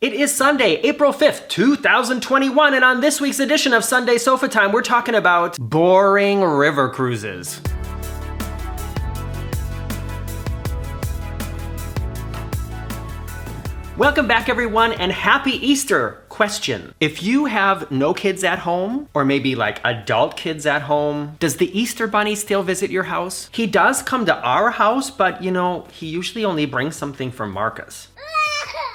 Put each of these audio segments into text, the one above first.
It is Sunday, April 5th, 2021, and on this week's edition of Sunday Sofatime, we're talking about boring river cruises. Welcome back, everyone, and happy Easter. Question: if you have no kids at home, or maybe like adult kids at home, does the Easter Bunny still visit your house? He does come to our house, but you know, he usually only brings something for Marcus.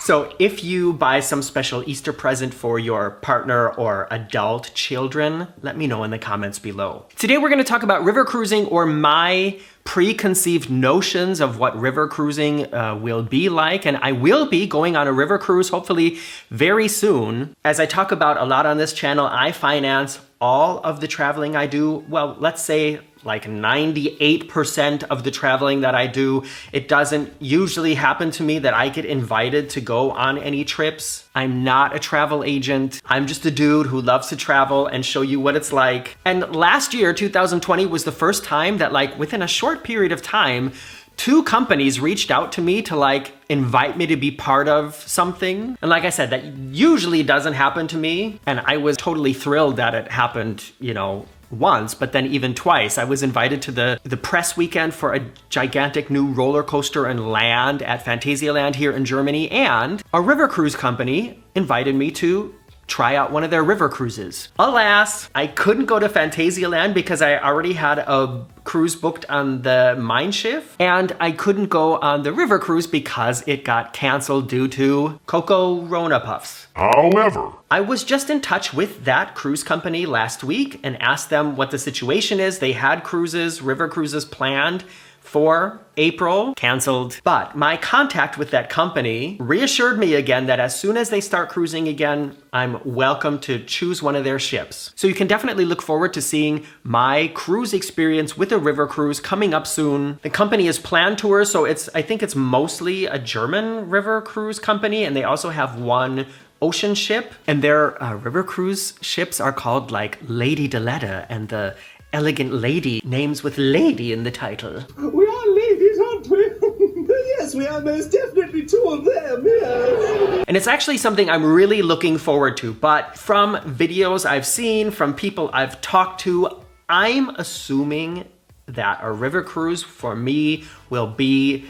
So if you buy some special Easter present for your partner or adult children, let me know in the comments below. Today we're going to talk about river cruising, or my preconceived notions of what river cruising will be like. And I will be going on a river cruise hopefully very soon. As I talk about a lot on this channel, I finance all of the traveling I do. Well, let's say like 98% of the traveling that I do. It doesn't usually happen to me that I get invited to go on any trips. I'm not a travel agent. I'm just a dude who loves to travel and show you what it's like. And last year, 2020, was the first time that, like, within a short period of time, 2 companies reached out to me to like invite me to be part of something. And like I said, that usually doesn't happen to me. And I was totally thrilled that it happened, you know, once, but then even twice. I was invited to the press weekend for a gigantic new roller coaster and land at Phantasialand here in Germany, and a river cruise company invited me to try out one of their river cruises. Alas, I couldn't go to Phantasialand because I already had a cruise booked on the Mein Schiff, and I couldn't go on the river cruise because it got canceled due to Coco-Rona Puffs. However, I was just in touch with that cruise company last week and asked them what the situation is. They had cruises, river cruises planned for April, canceled. But my contact with that company reassured me again that as soon as they start cruising again, I'm welcome to choose one of their ships. So you can definitely look forward to seeing my cruise experience with a river cruise coming up soon. The company is Plantours, so I think it's mostly a German river cruise company, and they also have one ocean ship, and their river cruise ships are called like Lady Deletta and the Elegant Lady, names with lady in the title. We are ladies, aren't we? Yes, we are most definitely 2 of them, yes. And it's actually something I'm really looking forward to, but from videos I've seen, from people I've talked to, I'm assuming that a river cruise for me will be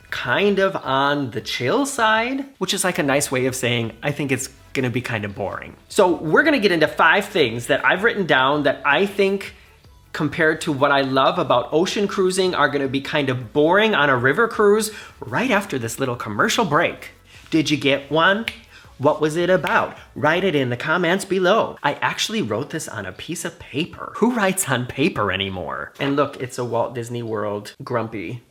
kind of on the chill side, which is like a nice way of saying I think it's gonna be kind of boring. So we're gonna get into 5 things that I've written down that I think, compared to what I love about ocean cruising, are gonna be kind of boring on a river cruise, right after this little commercial break. Did you get one? What was it about? Write it in the comments below. I actually wrote this on a piece of paper. Who writes on paper anymore? And look, it's a Walt Disney World grumpy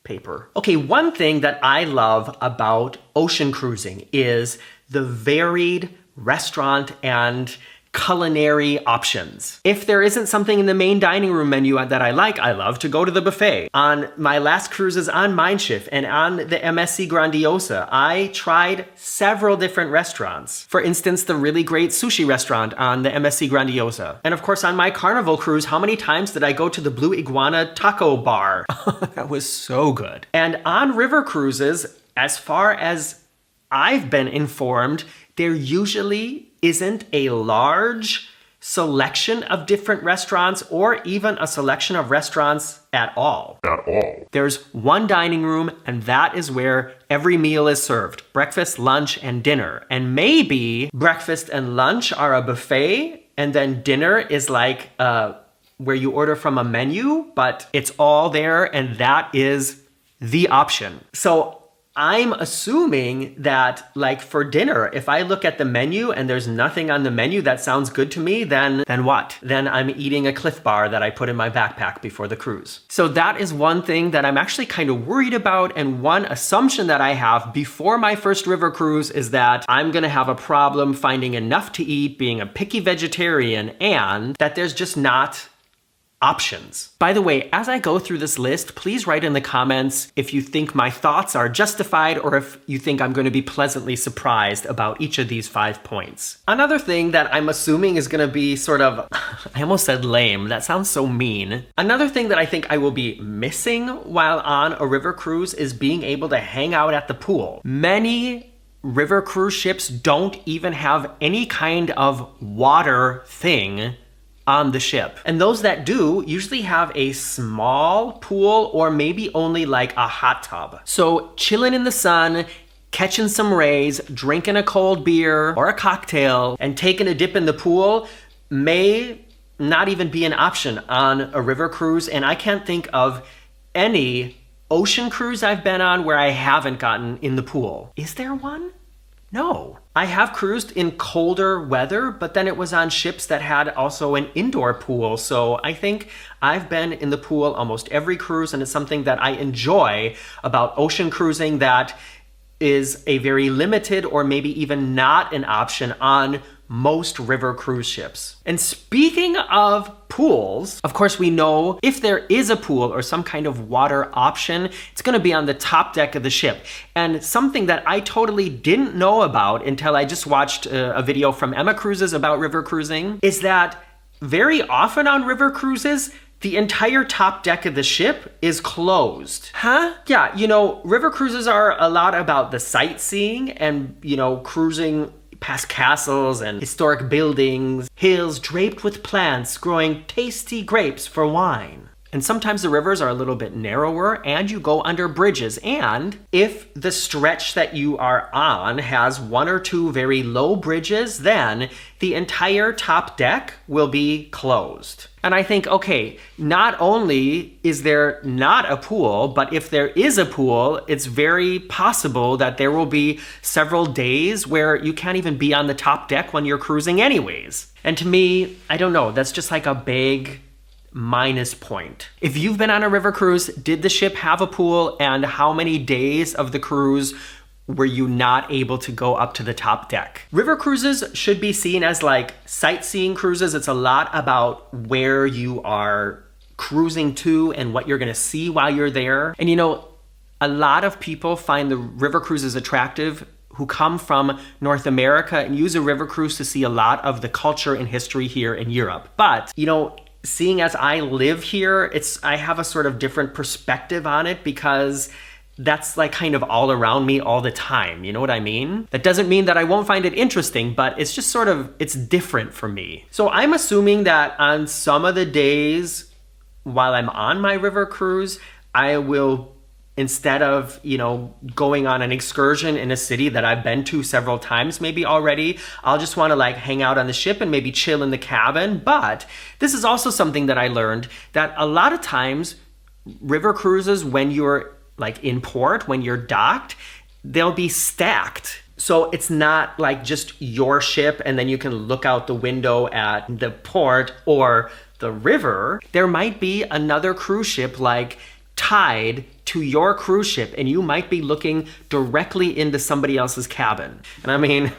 paper. Okay, one thing that I love about ocean cruising is the varied restaurant and culinary options. If there isn't something in the main dining room menu that I like, I love to go to the buffet. On my last cruises on Mein Schiff and on the MSC Grandiosa, I tried several different restaurants. For instance, the really great sushi restaurant on the MSC Grandiosa. And of course, on my Carnival cruise, how many times did I go to the Blue Iguana taco bar? That was so good. And on river cruises, as far as I've been informed, there usually isn't a large selection of different restaurants, or even a selection of restaurants at all. There's one dining room, and that is where every meal is served. Breakfast, lunch, and dinner. And maybe breakfast and lunch are a buffet, and then dinner is like where you order from a menu, but it's all there, and that is the option. So I'm assuming that, like, for dinner, if I look at the menu and there's nothing on the menu that sounds good to me, then what? Then I'm eating a Cliff Bar that I put in my backpack before the cruise. So that is one thing that I'm actually kind of worried about, and one assumption that I have before my first river cruise is that I'm gonna have a problem finding enough to eat, being a picky vegetarian, and that there's just not options. By the way, as I go through this list, please write in the comments if you think my thoughts are justified, or if you think I'm going to be pleasantly surprised about each of these 5 points. Another thing that I'm assuming is going to be sort of, I almost said lame, that sounds so mean. Another thing that I think I will be missing while on a river cruise is being able to hang out at the pool. Many river cruise ships don't even have any kind of water thing on the ship. And those that do usually have a small pool or maybe only like a hot tub. So chilling in the sun, catching some rays, drinking a cold beer or a cocktail, and taking a dip in the pool may not even be an option on a river cruise. And I can't think of any ocean cruise I've been on where I haven't gotten in the pool. Is there one? No. I have cruised in colder weather, but then it was on ships that had also an indoor pool. So I think I've been in the pool almost every cruise, and it's something that I enjoy about ocean cruising that is a very limited or maybe even not an option on most river cruise ships. And speaking of pools, of course we know if there is a pool or some kind of water option, it's gonna be on the top deck of the ship. And something that I totally didn't know about until I just watched a video from Emma Cruises about river cruising is that very often on river cruises, the entire top deck of the ship is closed. Huh? Yeah, you know, river cruises are a lot about the sightseeing and, you know, cruising past castles and historic buildings, hills draped with plants growing tasty grapes for wine. And sometimes the rivers are a little bit narrower and you go under bridges. And if the stretch that you are on has one or two very low bridges, then the entire top deck will be closed. And I think, okay, not only is there not a pool, but if there is a pool, it's very possible that there will be several days where you can't even be on the top deck when you're cruising anyways. And to me, I don't know, that's just like a big minus point. If you've been on a river cruise, did the ship have a pool, and how many days of the cruise were you not able to go up to the top deck? River cruises should be seen as like sightseeing cruises. It's a lot about where you are cruising to and what you're gonna see while you're there. And you know, a lot of people find the river cruises attractive who come from North America and use a river cruise to see a lot of the culture and history here in Europe. But, you know, seeing as I live here, I have a sort of different perspective on it because that's like kind of all around me all the time. You know what I mean? That doesn't mean that I won't find it interesting, but it's just sort of, it's different for me. So I'm assuming that on some of the days while I'm on my river cruise, I will, instead of, you know, going on an excursion in a city that I've been to several times maybe already, I'll just want to like hang out on the ship and maybe chill in the cabin. But this is also something that I learned, that a lot of times river cruises, when you're like in port, when you're docked, they'll be stacked. So it's not like just your ship and then you can look out the window at the port or the river. There might be another cruise ship like tied to your cruise ship, and you might be looking directly into somebody else's cabin. And I mean,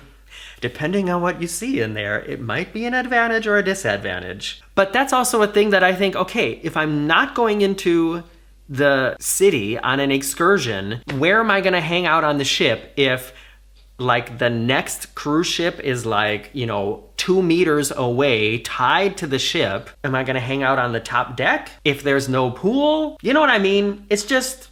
depending on what you see in there, it might be an advantage or a disadvantage. But that's also a thing that I think, okay, if I'm not going into the city on an excursion, where am I gonna hang out on the ship if like the next cruise ship is like, you know, 2 meters away, tied to the ship? Am I gonna hang out on the top deck if there's no pool? You know what I mean? It's just,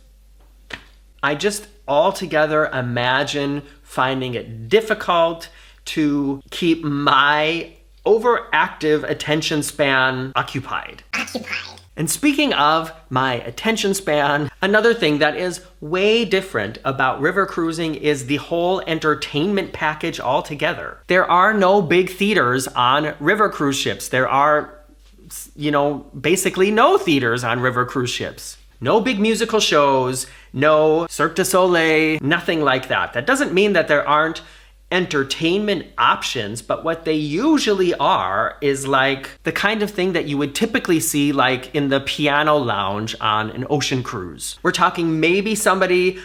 I just altogether imagine finding it difficult to keep my overactive attention span occupied. And speaking of my attention span, another thing that is way different about river cruising is the whole entertainment package altogether. There are no big theaters on river cruise ships. There are, you know, basically no theaters on river cruise ships. No big musical shows, no Cirque du Soleil, nothing like that. That doesn't mean that there aren't entertainment options, but what they usually are is like the kind of thing that you would typically see like in the piano lounge on an ocean cruise. We're talking maybe somebody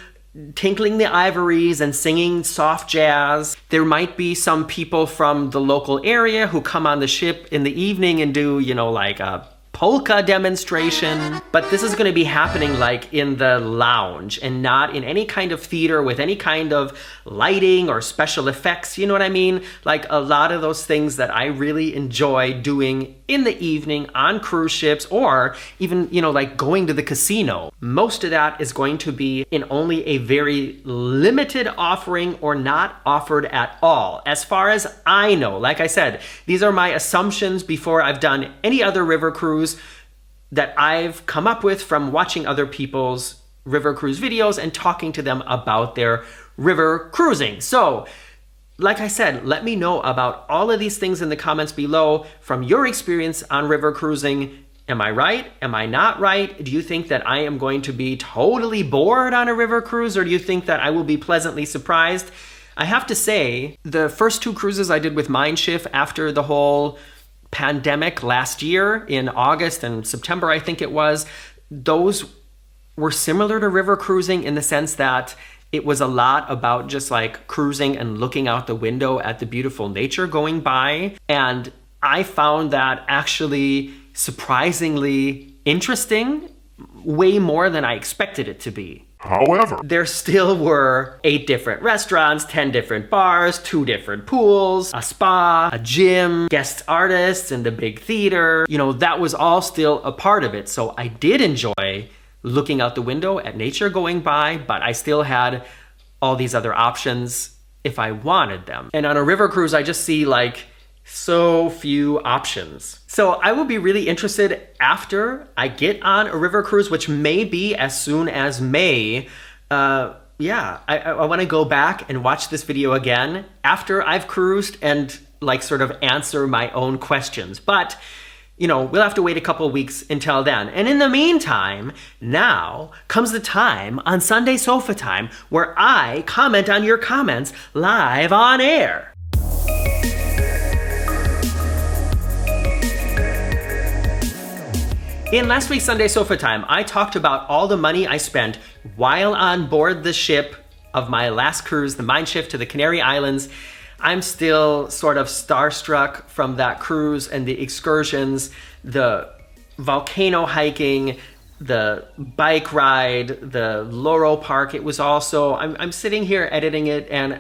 tinkling the ivories and singing soft jazz. There might be some people from the local area who come on the ship in the evening and do, you know, like a polka demonstration. But this is gonna be happening like in the lounge and not in any kind of theater with any kind of lighting or special effects, you know what I mean? Like a lot of those things that I really enjoy doing in the evening on cruise ships, or even, you know, like going to the casino. Most of that is going to be in only a very limited offering or not offered at all. As far as I know, like I said, these are my assumptions before I've done any other river cruise that I've come up with from watching other people's river cruise videos and talking to them about their river cruising. So, like I said, let me know about all of these things in the comments below from your experience on river cruising. Am I right? Am I not right? Do you think that I am going to be totally bored on a river cruise, or do you think that I will be pleasantly surprised? I have to say, the first 2 cruises I did with Mein Schiff after the whole pandemic last year in August and September, I think it was, those were similar to river cruising in the sense that it was a lot about just like cruising and looking out the window at the beautiful nature going by. And I found that actually surprisingly interesting, way more than I expected it to be. However, there still were 8 different restaurants, 10 different bars, 2 different pools, a spa, a gym, guest artists in the big theater. You know, that was all still a part of it. So I did enjoy looking out the window at nature going by, but I still had all these other options if I wanted them. And on a river cruise, I just see like so few options. So I will be really interested after I get on a river cruise, which may be as soon as May. I want to go back and watch this video again after I've cruised and like sort of answer my own questions. But you know, we'll have to wait a couple of weeks until then. And in the meantime, now comes the time on Sunday Sofatime where I comment on your comments live on air. In last week's Sunday Sofatime, I talked about all the money I spent while on board the ship of my last cruise, the Mein Schiff to the Canary Islands. I'm still sort of starstruck from that cruise and the excursions, the volcano hiking, the bike ride, the Douro park. It was also, I'm sitting here editing it and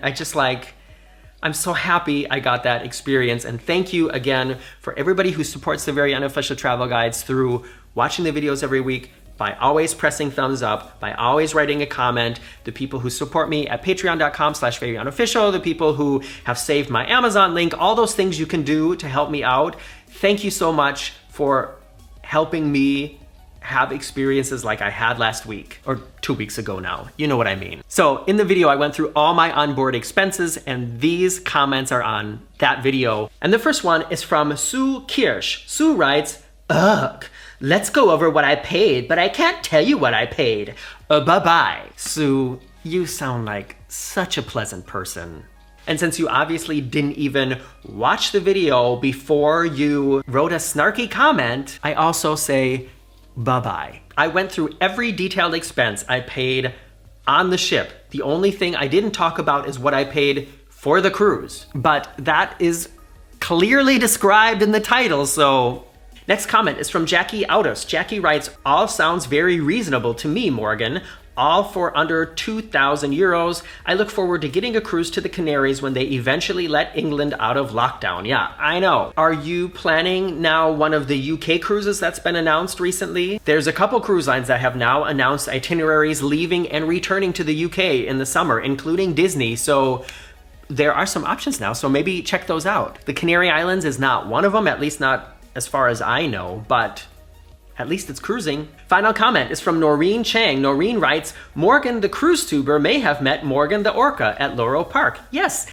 I'm so happy I got that experience. And thank you again for everybody who supports the Very Unofficial Travel Guides through watching the videos every week, by always pressing thumbs up, by always writing a comment, the people who support me at patreon.com/veryunofficial, the people who have saved my Amazon link, all those things you can do to help me out. Thank you so much for helping me have experiences like I had last week, or 2 weeks ago now. You know what I mean. So in the video, I went through all my onboard expenses, and these comments are on that video. And the first one is from Sue Kirsch. Sue writes, "Ugh. Let's go over what I paid, but I can't tell you what I paid. Bye-bye." Sue, you sound like such a pleasant person. And since you obviously didn't even watch the video before you wrote a snarky comment, I also say bye-bye. I went through every detailed expense I paid on the ship. The only thing I didn't talk about is what I paid for the cruise. But that is clearly described in the title, so... Next comment is from Jackie Autos. Jackie writes, "All sounds very reasonable to me, Morgan. All for under 2,000 euros. I look forward to getting a cruise to the Canaries when they eventually let England out of lockdown." Yeah, I know. Are you planning now one of the UK cruises that's been announced recently? There's a couple cruise lines that have now announced itineraries leaving and returning to the UK in the summer, including Disney. So there are some options now, so maybe check those out. The Canary Islands is not one of them, at least not as far as I know, but at least it's cruising. Final comment is from Noreen Chang. Noreen writes, "Morgan the cruise tuber may have met Morgan the orca at Douro Park." Yes.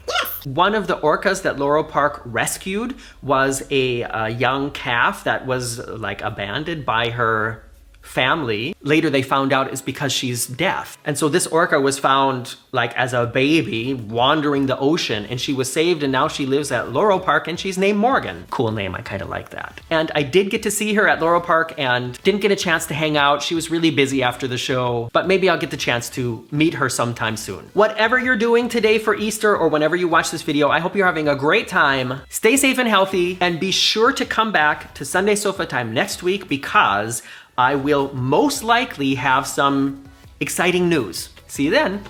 One of the orcas that Douro Park rescued was a young calf that was like abandoned by her family. Later they found out is because she's deaf. And so this orca was found like as a baby wandering the ocean, and she was saved, and now she lives at Laurel Park and she's named Morgan. Cool name, I kind of like that. And I did get to see her at Laurel Park and didn't get a chance to hang out. She was really busy after the show, but maybe I'll get the chance to meet her sometime soon. Whatever you're doing today for Easter or whenever you watch this video, I hope you're having a great time. Stay safe and healthy, and be sure to come back to Sunday Sofa Time next week, because I will most likely have some exciting news. See you then.